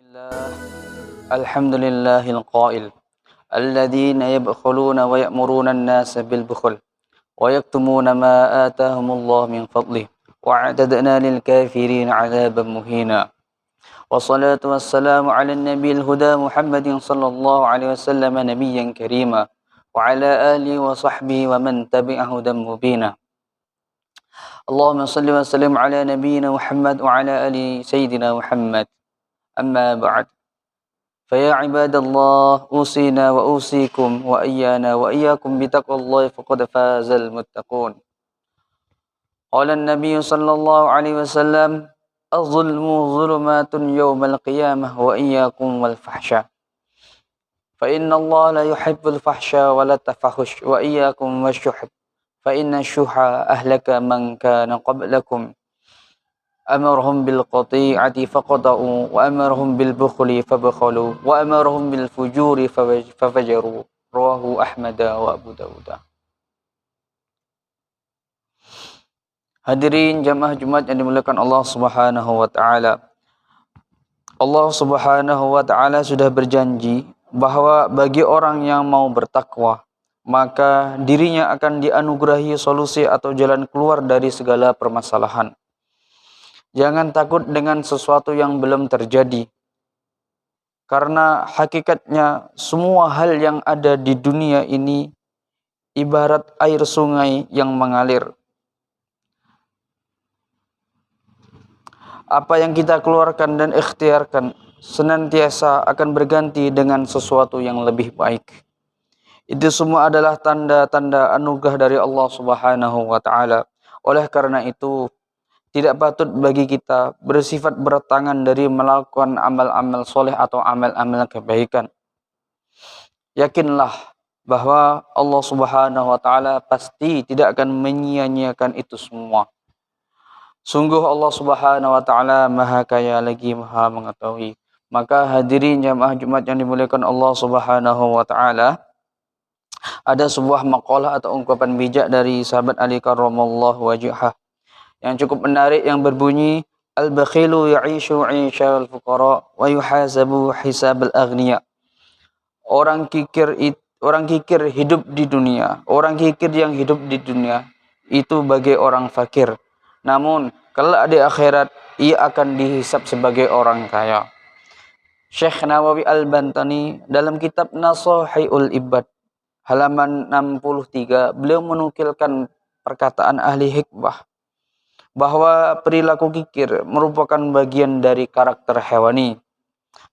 الله الحمد لله القائل الذين يبخلون ويأمرون الناس بالبخل ويكتمون ما آتاهم الله من فضله وأعتدنا للكافرين عذابا مهينا والصلاة والسلام على النبي الهدى محمد صلى الله عليه وسلم نبيا كريما وعلى آله وصحبه ومن تبع هدى مبينا اللهم صل وسلم على نبينا محمد وعلى آل سيدنا محمد أما بعد فيا عباد الله أوصينا وأوصيكم وإيانا وإياكم بتقوى الله فقد فاز المتقون. قال النبي صلى الله عليه وسلم الظلم ظلمات يوم القيامة وإياكم والفحشاء فإن الله لا يحب الفحشاء ولا التفحش وإياكم والشح فإن الشح أهلك من كان قبلكم أمرهم بالقطيعة فقطعوا وأمرهم بالبخل فبخلوا وأمرهم بالفجور ففجروا رواه أحمد وأبو داود. Hadirin jamaah Jumat yang dimuliakan Allah Subhanahu wa taala. Allah Subhanahu wa taala sudah berjanji bahwa bagi orang yang mau bertakwa, maka dirinya akan dianugerahi solusi atau jalan keluar dari segala permasalahan. Jangan takut dengan sesuatu yang belum terjadi. Karena hakikatnya semua hal yang ada di dunia ini ibarat air sungai yang mengalir. Apa yang kita keluarkan dan ikhtiarkan senantiasa akan berganti dengan sesuatu yang lebih baik. Itu semua adalah tanda-tanda anugerah dari Allah Subhanahu wa taala. Oleh karena itu, tidak patut bagi kita bersifat bertangan dari melakukan amal-amal soleh atau amal-amal kebaikan. Yakinlah bahwa Allah Subhanahu wa taala pasti tidak akan menyia-nyiakan itu semua. Sungguh Allah Subhanahu wa taala Maha Kaya lagi Maha Mengetahui. Maka hadirin jamaah Jumat yang dimuliakan Allah Subhanahu wa taala, ada sebuah maqalah atau ungkapan bijak dari sahabat Ali karramallahu wajhah yang cukup menarik yang berbunyi al-bakhilu ya'ishu 'ishal fuqara wa yuhasabu hisabal aghniya. Orang kikir hidup di dunia, orang kikir yang hidup di dunia itu bagai orang fakir. Namun kelak di akhirat ia akan dihisab sebagai orang kaya. Syekh Nawawi Al-Bantani dalam kitab Nasahihul Ibad halaman 63 beliau menukilkan perkataan ahli hikmah bahwa perilaku kikir merupakan bagian dari karakter hewani.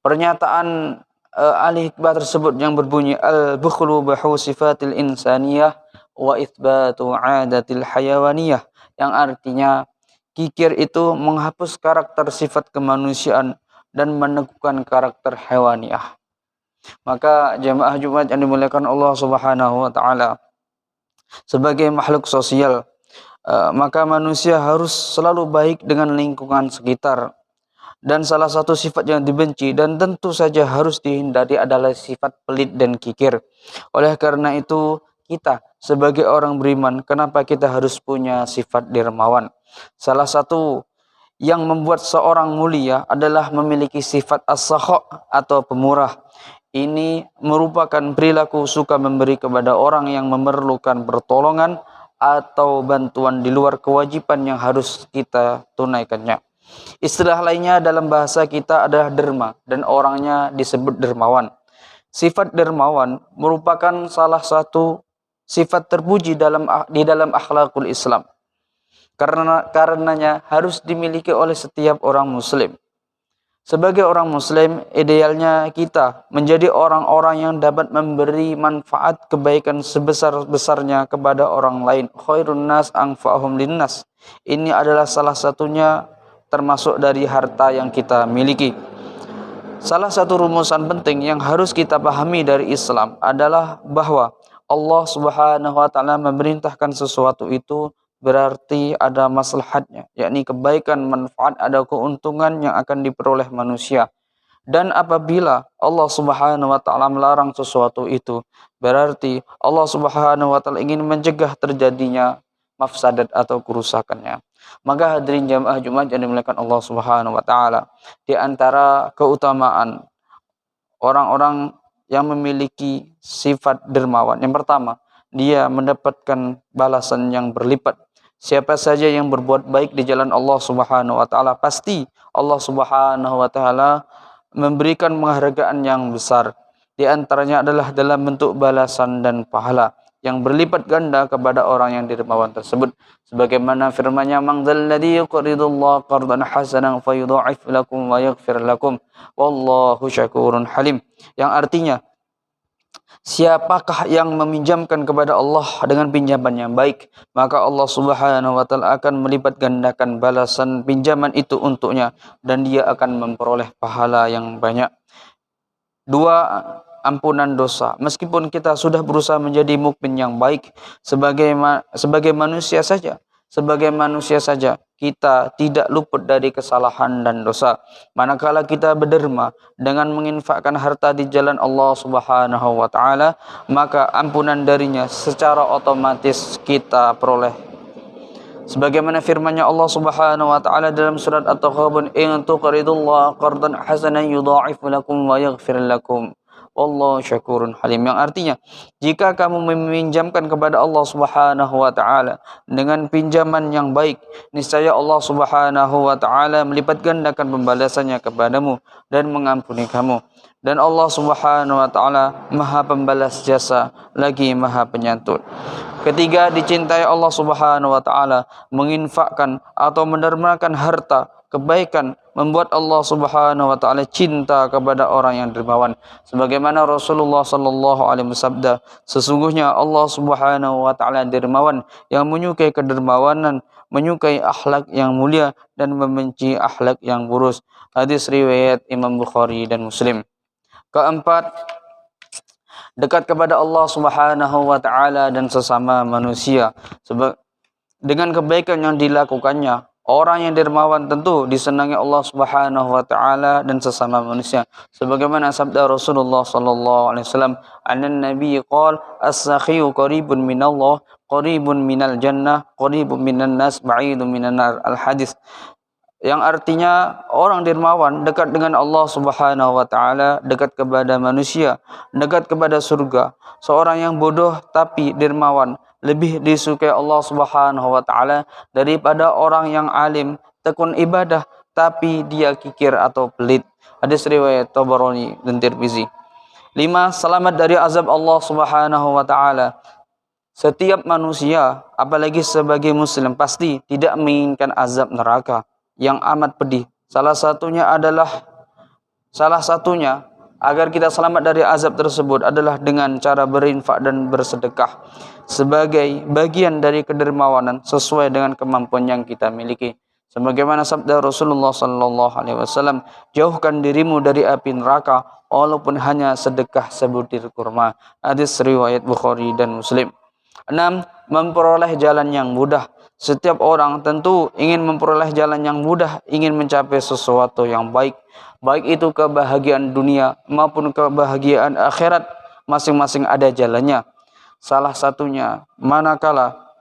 Pernyataan ahli hikmah tersebut yang berbunyi al-bukhlu bahu sifatil insaniyah wa itsbatu 'adatil hayawaniyah, yang artinya kikir itu menghapus karakter sifat kemanusiaan dan meneguhkan karakter hewaniah. Maka jamaah Jumat yang dimuliakan Allah Subhanahu wa taala, sebagai makhluk sosial, maka manusia harus selalu baik dengan lingkungan sekitar. Dan salah satu sifat yang dibenci dan tentu saja harus dihindari adalah sifat pelit dan kikir. Oleh karena itu, kita sebagai orang beriman, kenapa kita harus punya sifat dermawan? Salah satu yang membuat seorang mulia adalah memiliki sifat as-sakha atau pemurah. Ini merupakan perilaku suka memberi kepada orang yang memerlukan pertolongan atau bantuan di luar kewajiban yang harus kita tunaikannya. Istilah lainnya dalam bahasa kita adalah derma dan orangnya disebut dermawan. Sifat dermawan merupakan salah satu sifat terpuji di dalam akhlakul Islam. Karenanya harus dimiliki oleh setiap orang muslim. Sebagai orang muslim, idealnya kita menjadi orang-orang yang dapat memberi manfaat kebaikan sebesar-besarnya kepada orang lain. Khairun nas anfa'uhum linnas. Ini adalah salah satunya termasuk dari harta yang kita miliki. Salah satu rumusan penting yang harus kita pahami dari Islam adalah bahwa Allah Subhanahu wa taala memerintahkan sesuatu itu berarti ada maslahatnya, yakni kebaikan, manfaat, ada keuntungan yang akan diperoleh manusia. Dan apabila Allah Subhanahu wa taala melarang sesuatu itu, berarti Allah Subhanahu wa taala ingin mencegah terjadinya mafsadat atau kerusakannya. Maka hadirin jamaah Jumat yang dimuliakan Allah Subhanahu wa taala, di antara keutamaan orang-orang yang memiliki sifat dermawan, yang pertama, dia mendapatkan balasan yang berlipat. Siapa saja yang berbuat baik di jalan Allah Subhanahu wa taala, pasti Allah Subhanahu wa taala memberikan penghargaan yang besar. Di antaranya adalah dalam bentuk balasan dan pahala yang berlipat ganda kepada orang yang dermawan tersebut. Sebagaimana firman-Nya, "Man dzalladzi yuqridullaha qardan hasanan fayudha'if lakum wa yaghfir lakum wallahu syakurun halim." Yang artinya, siapakah yang meminjamkan kepada Allah dengan pinjaman yang baik, maka Allah Subhanahu wa taala akan melipat gandakan balasan pinjaman itu untuknya dan dia akan memperoleh pahala yang banyak. Dua, ampunan dosa. Meskipun kita sudah berusaha menjadi mukmin yang baik sebagai manusia saja, kita tidak luput dari kesalahan dan dosa. Manakala kita berderma dengan menginfakkan harta di jalan Allah Subhanahu wa taala, maka ampunan darinya secara otomatis kita peroleh. Sebagaimana firman-Nya Allah Subhanahu wa taala dalam surat At-Taghabun, "In tuqridullaha qardan hasanan yudha'if lakum wa yaghfir lakum wallahu syakurun halim." Yang artinya, jika kamu meminjamkan kepada Allah Subhanahu wa taala dengan pinjaman yang baik, niscaya Allah Subhanahu wa taala melipat gandakan pembalasannya kepadamu dan mengampuni kamu. Dan Allah Subhanahu wa taala Maha Pembalas jasa lagi Maha Penyantun. Ketiga, dicintai Allah Subhanahu wa taala, menginfakkan atau mendermakan harta kebaikan membuat Allah Subhanahu wa taala cinta kepada orang yang dermawan. Sebagaimana Rasulullah sallallahu alaihi wasallam, sesungguhnya Allah Subhanahu wa taala dermawan yang menyukai kedermawanan, menyukai akhlak yang mulia dan membenci akhlak yang buruk. Hadis riwayat Imam Bukhari dan Muslim. Keempat, dekat kepada Allah Subhanahu wa taala dan sesama manusia. Dengan kebaikan yang dilakukannya, orang yang dermawan tentu disenangi Allah Subhanahu wa taala dan sesama manusia. Sebagaimana sabda Rasulullah sallallahu alaihi wasallam, "Anan nabi qala as-sakhiyu qaribun minallah, qaribun minal jannah, qaribun minan nas, ba'idun minan nar." Al-hadis. Yang artinya orang dermawan dekat dengan Allah Subhanahu wa taala, dekat kepada manusia, dekat kepada surga. Seorang yang bodoh tapi dermawan lebih disukai Allah Subhanahu wa taala daripada orang yang alim, tekun ibadah tapi dia kikir atau pelit. Hadis riwayat Tabarani dan Tirmizi. 5, selamat dari azab Allah Subhanahu wa taala. Setiap manusia, apalagi sebagai muslim, pasti tidak menginginkan azab neraka yang amat pedih. Salah satunya agar kita selamat dari azab tersebut adalah dengan cara berinfak dan bersedekah sebagai bagian dari kedermawanan sesuai dengan kemampuan yang kita miliki. Sebagaimana sabda Rasulullah sallallahu alaihi wasallam, "Jauhkan dirimu dari api neraka walaupun hanya sedekah sebutir kurma." Hadis riwayat Bukhari dan Muslim. 6, memperoleh jalan yang mudah. Setiap orang tentu ingin memperoleh jalan yang mudah, ingin mencapai sesuatu yang baik. Baik itu kebahagiaan dunia maupun kebahagiaan akhirat, masing-masing ada jalannya. Salah satunya, manakala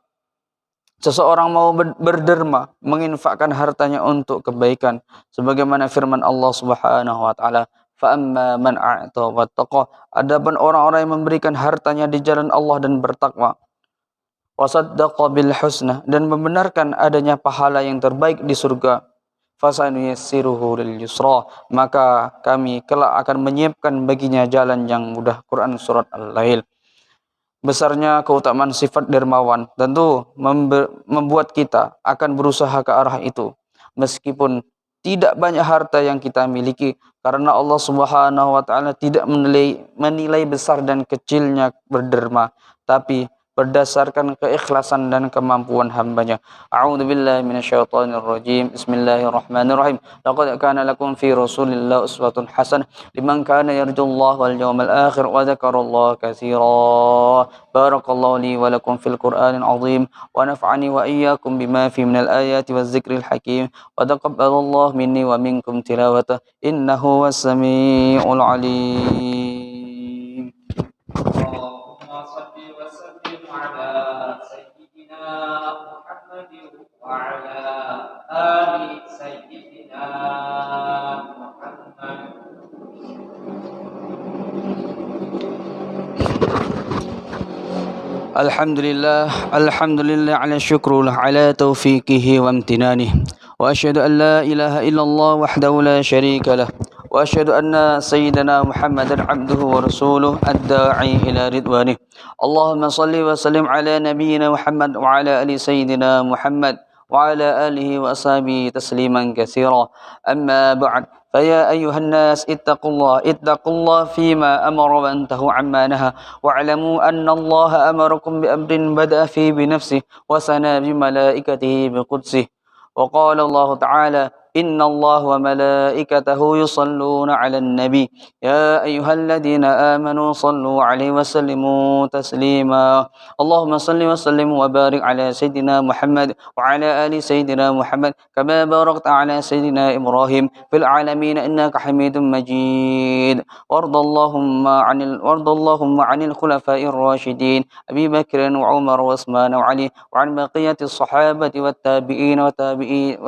seseorang mau berderma, menginfakkan hartanya untuk kebaikan. Sebagaimana firman Allah Subhanahu wa taala, "Fa'amma man a'ta wattaqa." Adapun orang-orang yang memberikan hartanya di jalan Allah dan bertakwa, wasaddaqa bil husna, dan membenarkan adanya pahala yang terbaik di surga, fasanuyassiruhu lil yusra, maka kami kelak akan menyiapkan baginya jalan yang mudah. Quran surat Al-Lail. Besarnya keutamaan sifat dermawan tentu membuat kita akan berusaha ke arah itu, meskipun tidak banyak harta yang kita miliki, karena Allah Subhanahu wa taala tidak menilai besar dan kecilnya berderma, tapi berdasarkan keikhlasan dan kemampuan hambanya. A'udzu billahi minasyaitonir rajim. Bismillahirrahmanirrahim. Laqad kana lakum fi Rasulillah uswatun hasanah liman kana yarjullaha wal yawmal akhir wa dzakarallaha katsira. Barakallahu li wa lakum fil Qur'anil azim wa nafa'ani wa iyyakum bima fi minal ayati waz zikril hakim wa taqabbalallahu minni wa minkum tilawatahu innahu was samiul alim. على سيدنا محمد وعلى Alhamdulillah ala syukrullah ala taufiqihi wa amtinanihi. Wa asyhadu an la ilaha illallah wahdahu la syarika lah. Wa asyhadu anna sayyidana Muhammadan abduhu wa rasuluh ad-da'i ila ridwanih. Allahumma salli wa sallim ala nabiyyina Muhammad wa ala ali sayyidina Muhammad wa ala alihi wa ashabihi tasliman katsira. Amma ba'd. فيا أيها الناس اتقوا الله فيما أمر وانتهوا عما نهى واعلموا أن الله أمركم بأمر بدأ فيه بنفسه وثنى بملائكته بقدسه وقال الله تعالى إن الله وملائكته يصلون على النبي يا أيها الذين آمنوا صلوا عليه وسلموا تسليما اللهم صل وسلم وبارك على سيدنا محمد وعلى آل سيدنا محمد كما باركت على سيدنا إبراهيم في العالمين إنك حميد مجيد وارض اللهم عن الخلفاء الراشدين أبي بكر وعمر وعثمان وعلي وعن بقية الصحابة والتابعين وتابعي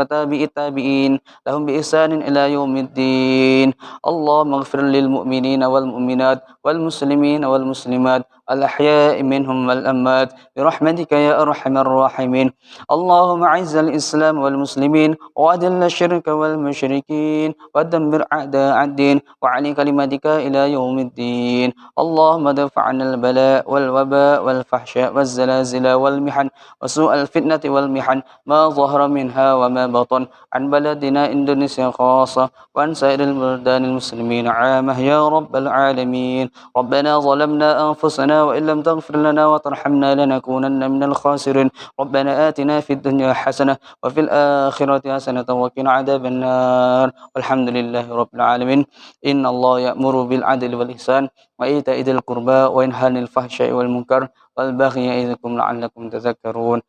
التابعين لهم بإحسان إلى يوم الدين اللهم اغفر للمؤمنين والمؤمنات والمسلمين والمسلمات الأحياء منهم والأموات برحمتك يا أرحم الراحمين اللهم أعز الإسلام والمسلمين وأذل الشرك والمشركين ودمر أعداء الدين وعلي كلمتك إلى يوم الدين اللهم دفع عنا البلاء والوباء والفحشاء والزلازل والمحن وسوء الفتنة والمحن ما ظهر منها وما بطن عن بلدنا إندونيسيا خاصة وعن سائر البلدان المسلمين عامة يا رب العالمين ربنا ظلمنا أنفسنا وإن لم تغفر لنا وترحمنا لنكونن من الخاسرين ربنا آتنا في الدنيا حسنة وفي الآخرة حسنة وقنا عذاب النار والحمد لله رب العالمين إن الله يأمر بالعدل والإحسان وإيتاء ذي القربى وينهى عن الفحشاء والمنكر والبغي يعظكم لعلكم تذكرون